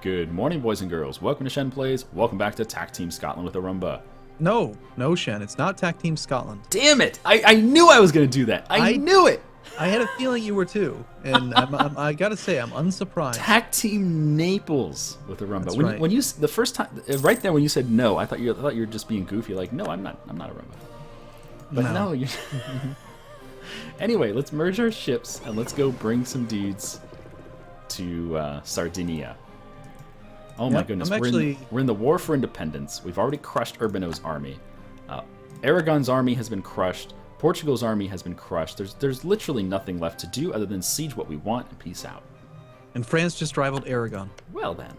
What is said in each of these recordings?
Good morning, boys and girls. Welcome to Shen Plays. Welcome back to Tac Team Scotland with Arumba. No, Shen. It's not Tac Team Scotland. Damn it! I knew I was going to do that. I knew it! I had a feeling you were too, and I gotta say, I'm unsurprised. Tac Team Naples with Arumba. That's When, right. when you the first time, right there when you said no, I thought you were just being goofy. Like, no, I'm not Arumba. But no, you. Anyway, let's merge our ships and let's go bring some dudes to Sardinia. Oh my goodness, we're in the war for independence. We've already crushed Urbano's army. Aragon's army has been crushed. Portugal's army has been crushed. There's literally nothing left to do other than siege what we want and peace out. And France just rivaled Aragon. Well then.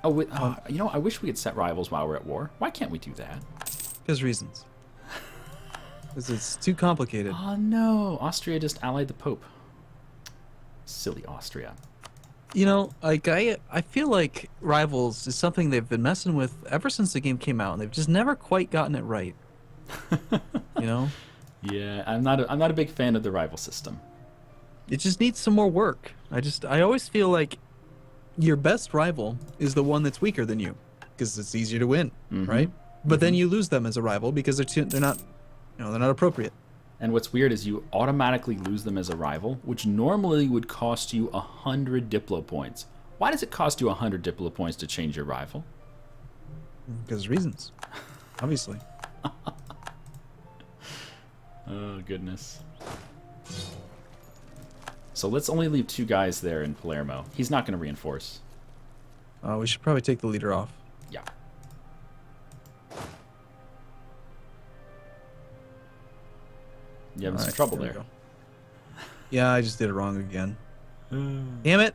You know, I wish we had set rivals while we're at war. Why can't we do that? Because reasons. Because it's too complicated. Oh no, Austria just allied the Pope. Silly Austria. You know, like I feel like rivals is something they've been messing with ever since the game came out, and they've just never quite gotten it right. You know? Yeah, I'm not a big fan of the rival system. It just needs some more work. I always feel like your best rival is the one that's weaker than you, because it's easier to win, right? But then you lose them as a rival because they're not appropriate. And what's weird is you automatically lose them as a rival, which normally would cost you 100 Diplo points. Why does it cost you 100 Diplo points to change your rival? Because reasons, obviously. Oh, goodness. So let's only leave 2 guys there in Palermo. He's not going to reinforce. We should probably take the leader off. Yeah. You having some trouble there. Yeah, I just did it wrong again. Damn it.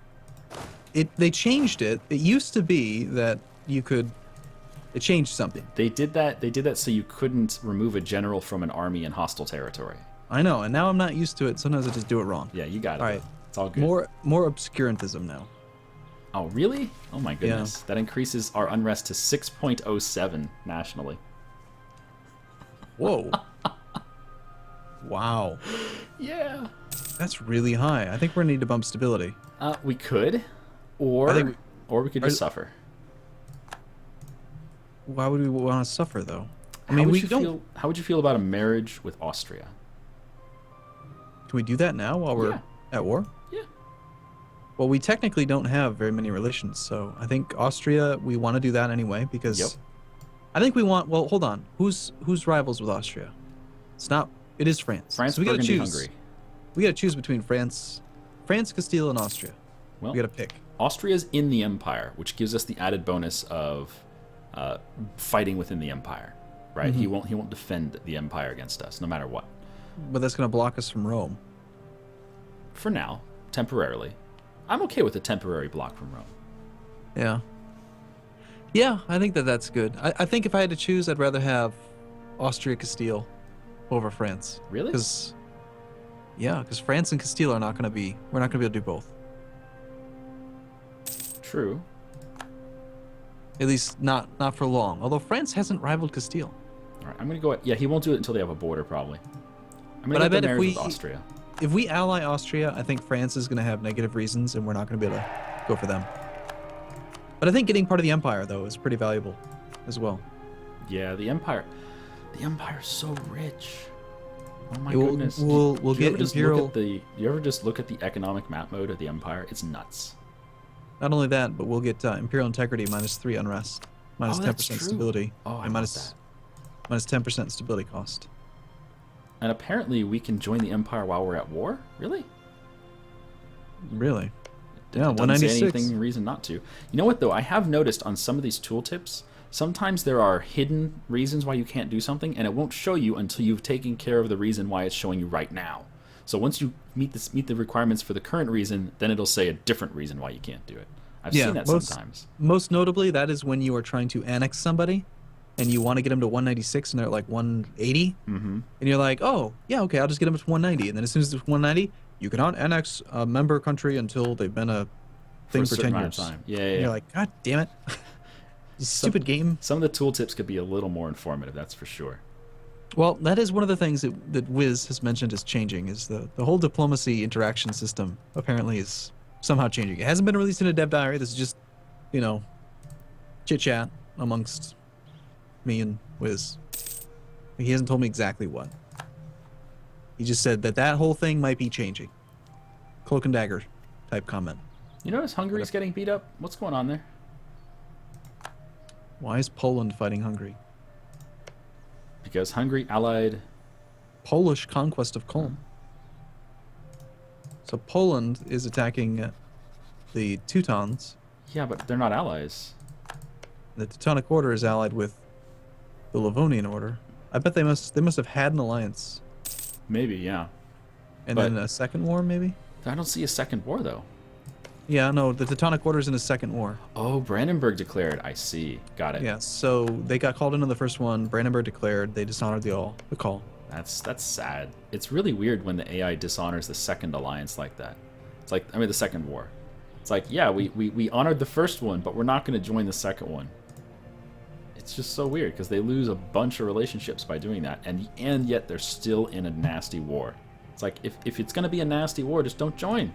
They changed it. It used to be that you could... It changed something. They did that so you couldn't remove a general from an army in hostile territory. I know, and now I'm not used to it. Sometimes I just do it wrong. Yeah, you got it. All right. It's all good. More obscurantism now. Oh, really? Oh my goodness. Yeah. That increases our unrest to 6.07 nationally. Whoa. Wow. Yeah. That's really high. I think we're gonna need to bump stability. We could, or we could just suffer. Why would we want to suffer, though? I mean, how would you feel about a marriage with Austria? Can we do that now while we're at war? Yeah. Well, we technically don't have very many relations, so I think Austria, we want to do that anyway, because I think we want... Well, hold on. Who's rivals with Austria? It's not... It is France. France, so we gotta choose. Hungary. We gotta choose between France, Castile, and Austria. Well, we gotta pick. Austria's in the Empire, which gives us the added bonus of fighting within the Empire, right? He won't defend the Empire against us, no matter what. But that's gonna block us from Rome. For now, temporarily. I'm okay with a temporary block from Rome. Yeah. Yeah, I think that's good. I think if I had to choose, I'd rather have Austria-Castile over France. Really? Because France and Castile are not going to be... We're not going to be able to do both. True. At least not for long. Although France hasn't rivaled Castile. All right, I'm going to go... Yeah, he won't do it until they have a border, probably. I'm going to get married with Austria. If we ally Austria, I think France is going to have negative reasons, and we're not going to be able to go for them. But I think getting part of the Empire, though, is pretty valuable as well. Yeah, the Empire... The Empire's so rich. Oh my goodness. We'll get Imperial... Do you ever just look at the economic map mode of the Empire? It's nuts. Not only that, but we'll get Imperial Integrity -3 unrest, minus 10% stability, and minus 10% stability cost. And apparently we can join the Empire while we're at war? Really? Really? Yeah, 196. Say anything reason not to. You know what, though? I have noticed on some of these tooltips, sometimes there are hidden reasons why you can't do something, and it won't show you until you've taken care of the reason why it's showing you right now. So once you meet the requirements for the current reason, then it'll say a different reason why you can't do it. I've seen that sometimes. Most notably, that is when you are trying to annex somebody, and you want to get them to 196, and they're at like 180, and you're like, oh, yeah, okay, I'll just get them to 190, and then as soon as it's 190, you cannot annex a member country until they've been a thing for 10 years. Time. Yeah, yeah. And you're like, God damn it. Stupid game. Some of the tooltips could be a little more informative, that's for sure. Well, that is one of the things that Wiz has mentioned is changing, is the whole diplomacy interaction system apparently is somehow changing. It hasn't been released in a dev diary. This is just you know, chit chat amongst me and Wiz. He hasn't told me exactly what. He just said that that whole thing might be changing. Cloak and dagger type comment. You notice Hungary's getting beat up? What's going on there? Why is Poland fighting Hungary? Because Hungary allied... Polish conquest of Culm. So Poland is attacking the Teutons. Yeah, but they're not allies. The Teutonic Order is allied with the Livonian Order. I bet they must have had an alliance. Maybe, yeah. And then a second war, maybe? I don't see a second war, though. Yeah, no, the Teutonic Order's in a second war. Oh, Brandenburg declared. I see. Got it. Yeah, so they got called into the first one. Brandenburg declared. They dishonored the call. That's sad. It's really weird when the AI dishonors the second alliance like that. It's like, I mean, the second war. It's like, yeah, we honored the first one, but we're not going to join the second one. It's just so weird because they lose a bunch of relationships by doing that, and yet they're still in a nasty war. It's like, if it's going to be a nasty war, just don't join.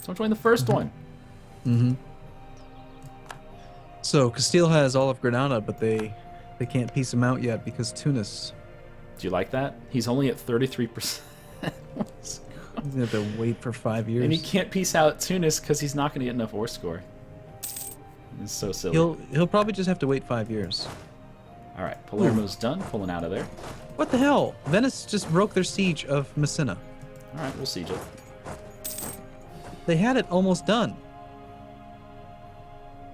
Don't join the first one. Mm-hmm. So Castile has all of Granada, but they can't piece him out yet because Tunis. Do you like that? He's only at 33%. He's gonna have to wait for 5 years. And he can't piece out Tunis because he's not going to get enough war score. It's so silly. He'll probably just have to wait 5 years. All right, Palermo's done, pulling out of there. What the hell? Venice just broke their siege of Messina. All right, we'll siege it. They had it almost done.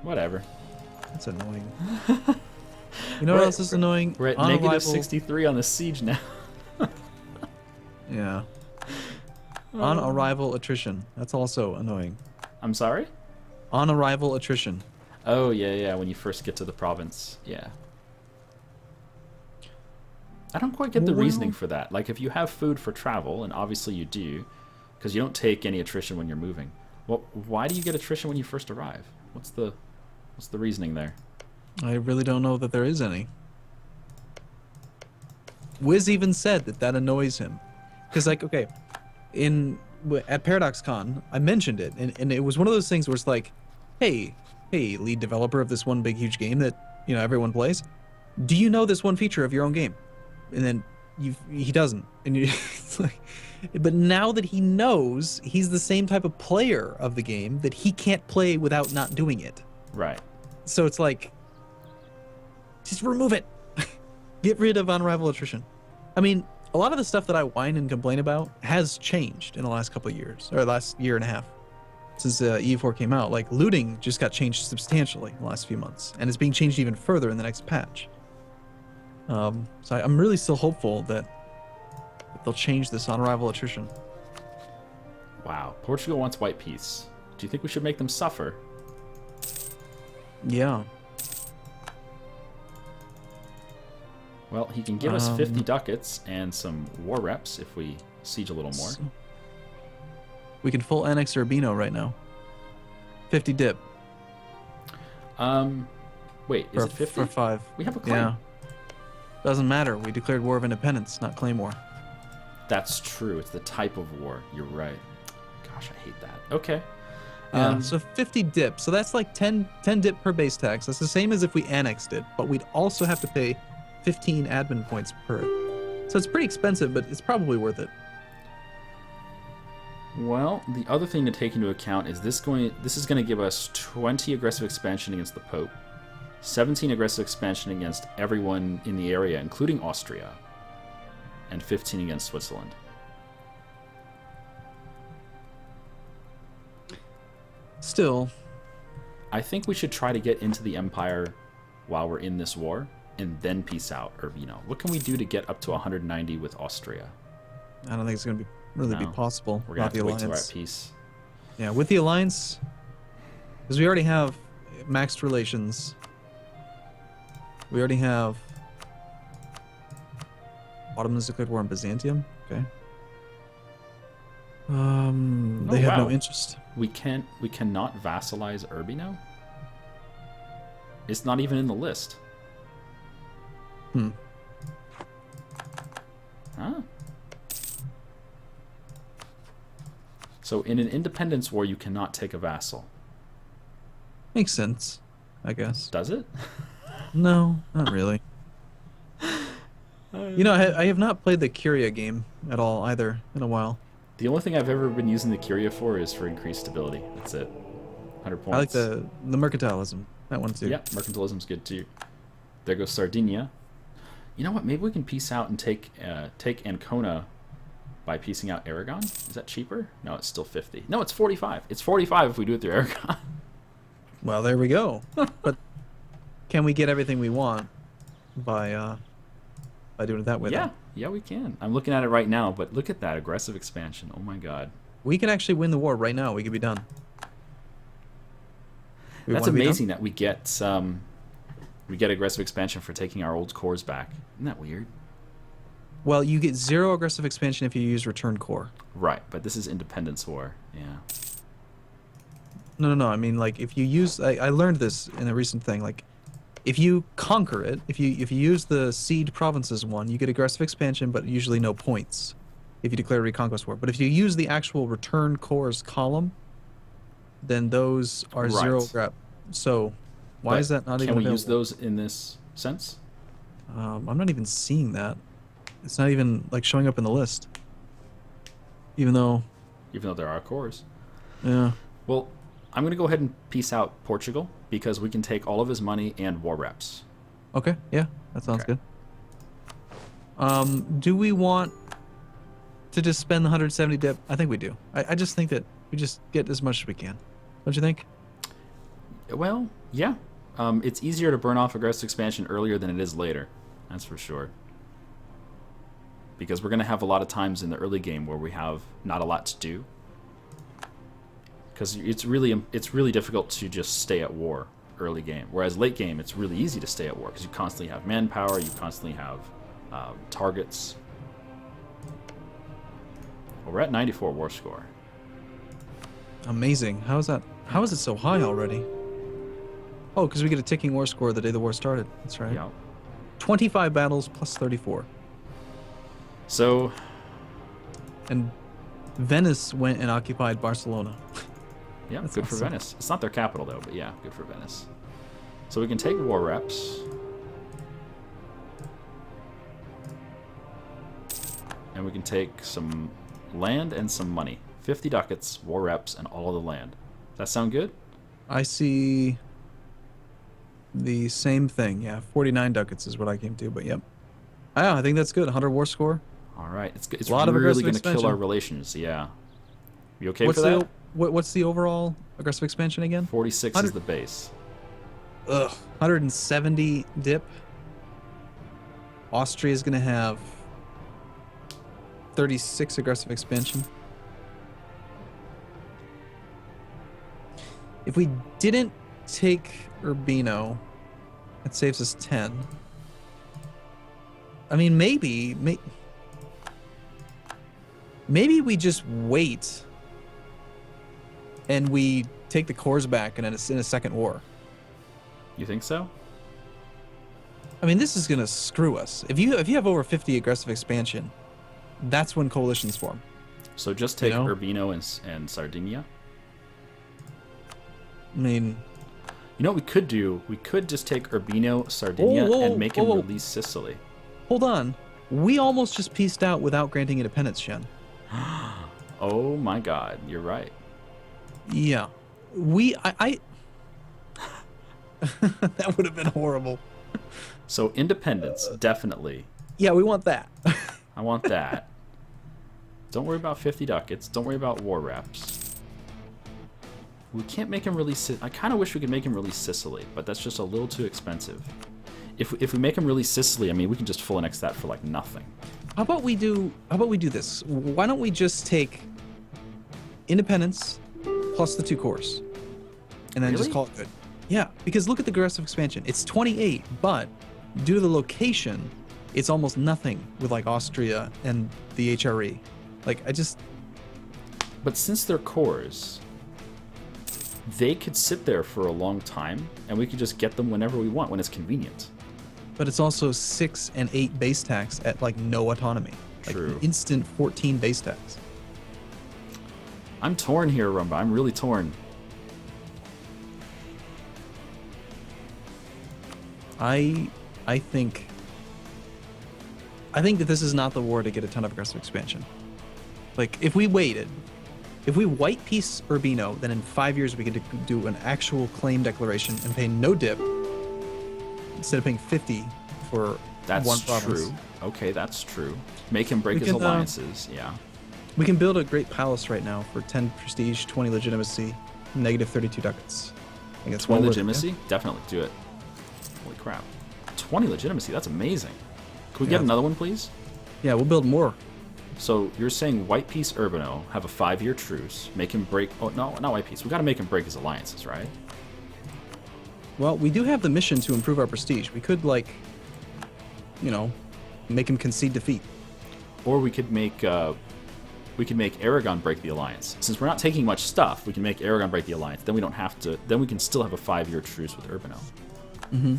Whatever. That's annoying. You know what else is annoying? We're at negative 63 on the siege now. Yeah. On arrival attrition. That's also annoying. I'm sorry? On arrival attrition. Oh, yeah, when you first get to the province. Yeah. I don't quite get the reasoning for that. Like, if you have food for travel, and obviously you do, because you don't take any attrition when you're moving. Well, why do you get attrition when you first arrive? What's the reasoning there? I really don't know that there is any. Wiz even said that annoys him. Because, like, okay, at ParadoxCon, I mentioned it, and it was one of those things where it's like, hey, lead developer of this one big, huge game that, everyone plays, do you know this one feature of your own game? And then he doesn't. And it's like, but now that he knows, he's the same type of player of the game that he can't play without not doing it. Right. So it's like, just remove it. Get rid of on-arrival attrition. I mean, a lot of the stuff that I whine and complain about has changed in the last couple of years, or last year and a half, since E4 came out. Like, looting just got changed substantially in the last few months, and it's being changed even further in the next patch. So I'm really still hopeful that they'll change this on-arrival attrition. Wow. Portugal wants white peace. Do you think we should make them suffer? Yeah. Well, he can give us 50 ducats and some war reps if we siege a little more. We can full annex Urbino right now. 50 dip. Wait, is it 50? For 5. We have a claim. Yeah. Doesn't matter. We declared war of independence, not claim war. That's true. It's the type of war. You're right. Gosh, I hate that. Okay. So 50 dip. So that's like 10 dip per base tax. That's the same as if we annexed it, but we'd also have to pay 15 admin points per. So it's pretty expensive, but it's probably worth it. Well, the other thing to take into account is this is going to give us 20 aggressive expansion against the Pope, 17 aggressive expansion against everyone in the area, including Austria, and 15 against Switzerland. Still, I think we should try to get into the Empire while we're in this war, and then peace out. Or, what can we do to get up to 190 with Austria? I don't think it's going to be possible. We're going to have to wait till we're at peace. Yeah, with the alliance, because we already have maxed relations. We already have Ottomans declared war on Byzantium. Okay. They have no interest. We cannot vassalize Urbino? It's not even in the list. Huh? So in an independence war, you cannot take a vassal. Makes sense. I guess. Does it? No, not really. You know, I have not played the Curia game at all either in a while. The only thing I've ever been using the Curia for is for increased stability. That's it. 100 points. I like the mercantilism. That one too. Yeah, mercantilism's good too. There goes Sardinia. You know what? Maybe we can piece out and take Ancona by piecing out Aragon. Is that cheaper? No, it's still 50. No, it's 45. It's 45 if we do it through Aragon. Well, there we go. But can we get everything we want by doing it that way? Yeah, though? yeah, we can. I'm looking at it right now, but look at that aggressive expansion. Oh my god. We can actually win the war right now. We could be done. That's amazing that we get aggressive expansion for taking our old cores back. Isn't that weird? Well, you get 0 aggressive expansion if you use return core. Right, but this is Independence War. Yeah. No. I mean, like, if you use... I learned this in a recent thing. Like, if you conquer it, if you use the Seed Provinces one, you get aggressive expansion, but usually no points if you declare Reconquest War. But if you use the actual return cores column, then those are Right. 0 grab. So, why is that not even available? Can we use those in this sense? I'm not even seeing that. It's not even, like, showing up in the list. Even though there are cores. Yeah. Well, I'm going to go ahead and piece out Portugal because we can take all of his money and war reps. Okay, yeah, that sounds Okay. good. Do we want to just spend the 170 dip? I think we do. I just think that we just get as much as we can. Don't you think? Well, yeah. It's easier to burn off aggressive expansion earlier than it is later. That's for sure. Because we're going to have a lot of times in the early game where we have not a lot to do. Because it's really difficult to just stay at war early game. Whereas late game, it's really easy to stay at war because you constantly have manpower, you constantly have targets. Well, we're at 94 war score. Amazing. How is that? How is it so high already? Oh, because we get a ticking war score the day the war started. That's right. Yeah. 25 battles plus 34. So, And Venice went and occupied Barcelona. yeah, That's good for awesome. Venice. It's not their capital, though, but yeah, good for Venice. So we can take war reps. And we can take some land and some money. 50 ducats, war reps, and all of the land. Does that sound good? I see the same thing. Yeah, 49 ducats is what I came to, but yep. Yeah, I think that's good. 100 war score. All right. It's A lot of really aggressive going to kill expansion. our relations, yeah. You okay What's for that? what's the overall aggressive expansion again? 46 is 100 the base. Ugh. 170 dip. Austria is going to have 36 aggressive expansion. If we didn't take Urbino, it saves us 10. I mean, maybe we just wait and we take the cores back in a second war. You think so? I mean, this is gonna screw us. If you have over 50 aggressive expansion, that's when coalitions form. So just take You know? Urbino and Sardinia. I mean, You know what we could do? We could just take Urbino, Sardinia, Whoa, and make him whoa. release Sicily. hold on. We almost just pieced out without granting independence, Shen. Oh my god, you're right. Yeah. I that would have been horrible. So independence, definitely. Yeah, we want that. I want that. Don't worry about 50 ducats. Don't worry about war reps. We can't make him release... I kind of wish we could make him release Sicily, but that's just a little too expensive. If we make him release Sicily, I mean, we can just full annex that for like nothing. How about we do this? Why don't we just take independence plus the 2 cores and then just Really? call it good? Yeah, because look at the aggressive expansion. It's 28, but due to the location, it's almost nothing with like Austria and the HRE. Like But since they're cores, they could sit there for a long time, and we could just get them whenever we want, when it's convenient. but it's also 6 and 8 base tax at like no autonomy. Like True. instant 14 base tax. I'm torn here, Arumba. I'm really torn. I think that this is not the war to get a ton of aggressive expansion. Like, if we waited, if we white piece Urbino, then in 5 years we could do an actual claim declaration and pay no dip instead of paying 50 for one province. That's true. Okay, that's true. Make him break his alliances, yeah. We can build a great palace right now for 10 prestige, 20 legitimacy, negative 32 ducats. I think it's 20 legitimacy? Definitely do it. Holy crap. 20 legitimacy, that's amazing. Can we get another one, please? Yeah, we'll build more. So you're saying White Peace Urbino have a 5-year truce, make him break... Oh, no, not White Peace. We got to make him break his alliances, right? Well, we do have the mission to improve our prestige. We could, like, you know, make him concede defeat. Or we could make Aragon break the alliance. Since we're not taking much stuff, we can make Aragon break the alliance. Then we don't have to... Then we can still have a 5-year truce with Urbino. Mm-hmm.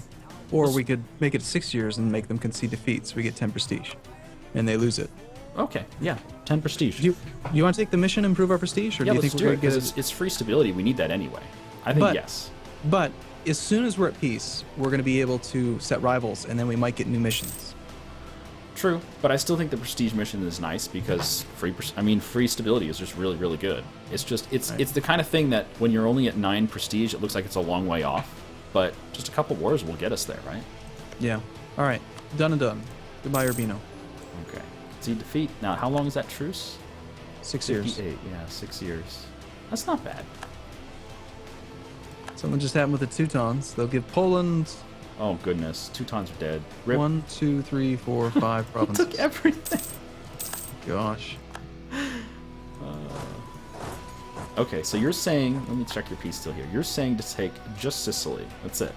Or we could make it 6 years and make them concede defeat, so we get 10 prestige. And they lose it. Okay, yeah, 10 prestige. Do you want to take the mission and improve our prestige? Or yeah, do you let's think do we're it, because it's free stability. We need that anyway. I think yes. But as soon as we're at peace, we're going to be able to set rivals, and then we might get new missions. True, but I still think the prestige mission is nice because free stability is just really, really good. It's just it's the kind of thing that when you're only at 9 prestige, it looks like it's a long way off, but just a couple wars will get us there, right? Yeah. All right. Done and done. Goodbye, Urbino. Okay. See defeat. Now, how long is that truce? 6 years. 58. Yeah, 6 years. That's not bad. Something just happened with the Teutons. They'll give Poland. Oh goodness, Teutons are dead. Rip. 1, 2, 3, 4, 5 provinces. Took everything. Gosh. Okay, so you're saying, let me check your piece still here. You're saying to take just Sicily. That's it.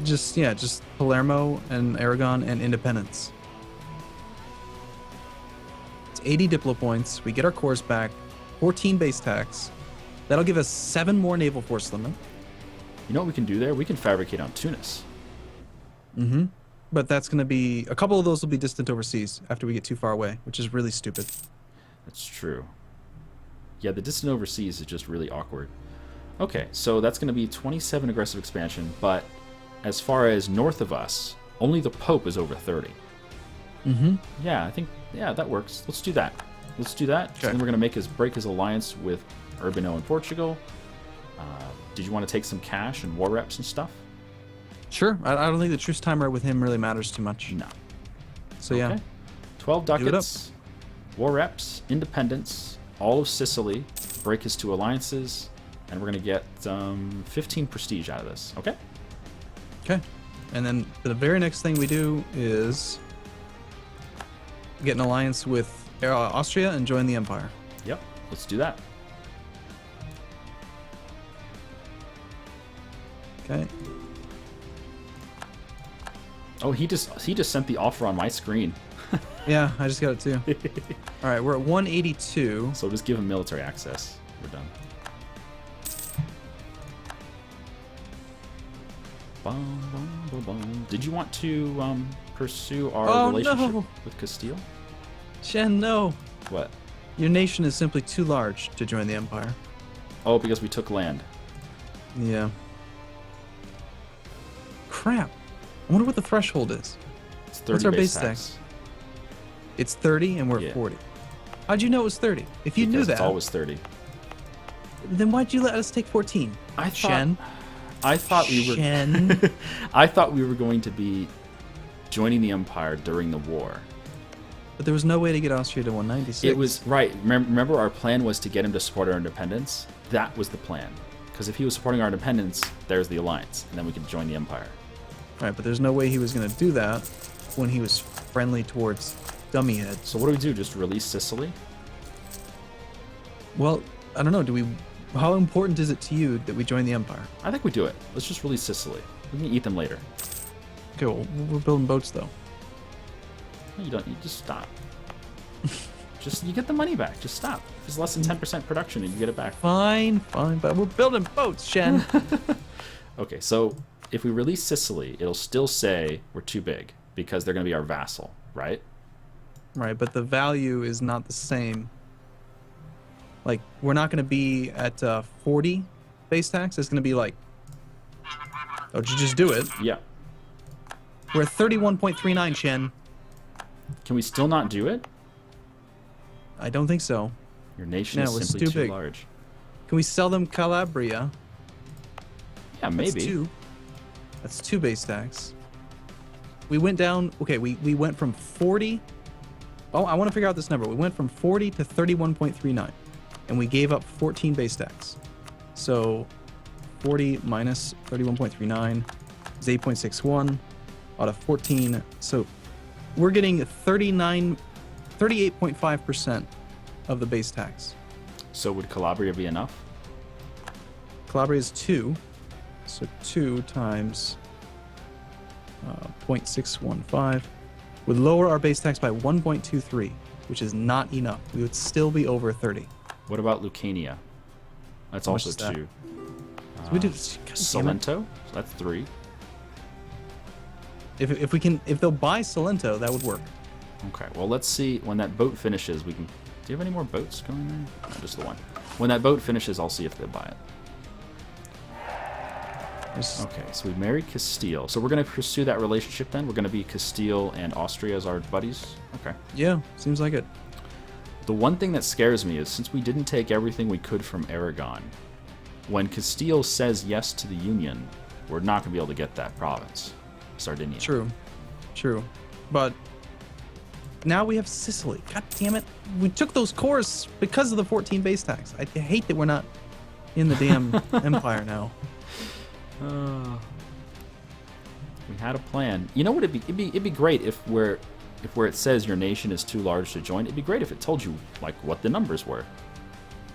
Just Palermo and Aragon and Independence. It's 80 Diplo points. We get our cores back. 14 base tax. That'll give us 7 more naval force limit. You know what we can do there? We can fabricate on Tunis. Mm-hmm. But that's going to be... A couple of those will be distant overseas after we get too far away, which is really stupid. That's true. Yeah, the distant overseas is just really awkward. Okay, so that's going to be 27 aggressive expansion, but as far as north of us, only the Pope is over 30. Mm-hmm. Yeah, I think... Yeah, that works. Let's do that. Let's do that. Okay. So then we're going to break his alliance with Urbino and Portugal. Did you want to take some cash and war reps and stuff? Sure. I don't think the truce timer with him really matters too much. No. So okay. yeah. 12 ducats, war reps, independence, all of Sicily, break his 2 alliances, and we're going to get 15 prestige out of this. Okay? Okay. And then the very next thing we do is get an alliance with Austria and join the Empire. Yep. Let's do that. Okay. Oh, he just sent the offer on my screen. Yeah, I just got it too. All right, we're at 182. So just give him military access. We're done. Bum, bum, bum, bum. Did you want to pursue our relationship with Castile? Shen, no. What? Your nation is simply too large to join the Empire. Oh, because we took land. Yeah. Crap. I wonder what the threshold is. It's 30 What's our base tax. tax? It's 30 and we're at 40. How'd you know it was 30? If you knew that, it's always 30. then why'd you let us take 14? I thought we were Shen. I thought we were going to be joining the Empire during the war. But there was no way to get Austria to 196. It was right. Remember our plan was to get him to support our independence? That was the plan. Because if he was supporting our independence, there's the alliance, and then we could join the Empire. Right, but there's no way he was going to do that when he was friendly towards Dummyhead. So what do we do? Just release Sicily? Well, I don't know. How important is it to you that we join the Empire? I think we do it. Let's just release Sicily. We can eat them later. Okay, well, we're building boats, though. No, you don't. You just stop. You get the money back. Just stop. If it's less than 10% production, and you get it back. Fine, but we're building boats, Shen. Okay, so if we release Sicily, it'll still say we're too big because they're going to be our vassal, right? Right, but the value is not the same. Like, we're not going to be at 40 base tax. It's going to be like, oh, did you just do it? Yeah. We're at 31.39, Shen. Can we still not do it? I don't think so. Your nation No, we're is simply too too big. large. Can we sell them Calabria? Yeah, maybe. That's two. That's 2 base stacks. We went down. Okay, we went from 40. Oh, I want to figure out this number. We went from 40 to 31.39, and we gave up 14 base stacks. So 40 minus 31.39 is 8.61 out of 14. So we're getting 38.5% of the base tax. So would Calabria be enough? Calabria is 2. So 2 times 0.615 would lower our base tax by 1.23, which is not enough. We would still be over 30. What about Lucania? That's How much also is that? 2. So we do Salento? So that's 3. If they'll buy Salento, that would work. Okay, well, let's see. When that boat finishes, we can... Do you have any more boats going there? No, just the one. When that boat finishes, I'll see if they'll buy it. Okay, so we married Castile. So we're going to pursue that relationship then? We're going to be Castile and Austria as our buddies? Okay. Yeah, seems like it. The one thing that scares me is since we didn't take everything we could from Aragon, when Castile says yes to the Union, we're not going to be able to get that province, Sardinia. True. But now we have Sicily. God damn it. We took those cores because of the 14 base tax. I hate that we're not in the damn empire now. We had a plan. You know what? It'd be great if where it says your nation is too large to join, it'd be great if it told you like what the numbers were,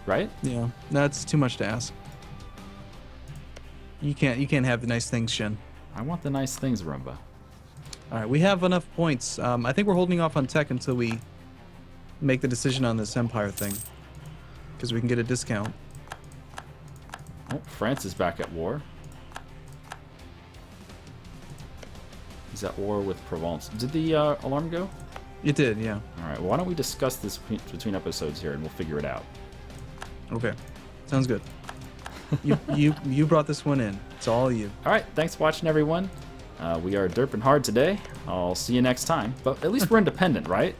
right? Yeah, that's too much to ask. You can't have the nice things, Shen. I want the nice things, Arumba. All right, we have enough points. I think we're holding off on tech until we make the decision on this empire thing, because we can get a discount. Oh, France is back at war. He's at war with Provence. Did the alarm go? It did, yeah. All right. Well, why don't we discuss this between episodes here, and we'll figure it out. Okay, sounds good. You brought this one in. It's all you. All right. Thanks for watching, everyone. We are derping hard today. I'll see you next time. But at least we're independent, right?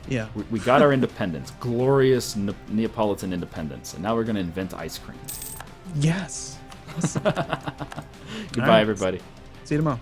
Yeah. We got our independence. Glorious Neapolitan independence. And now we're going to invent ice cream. Yes. Awesome. Goodbye, everybody. See you tomorrow.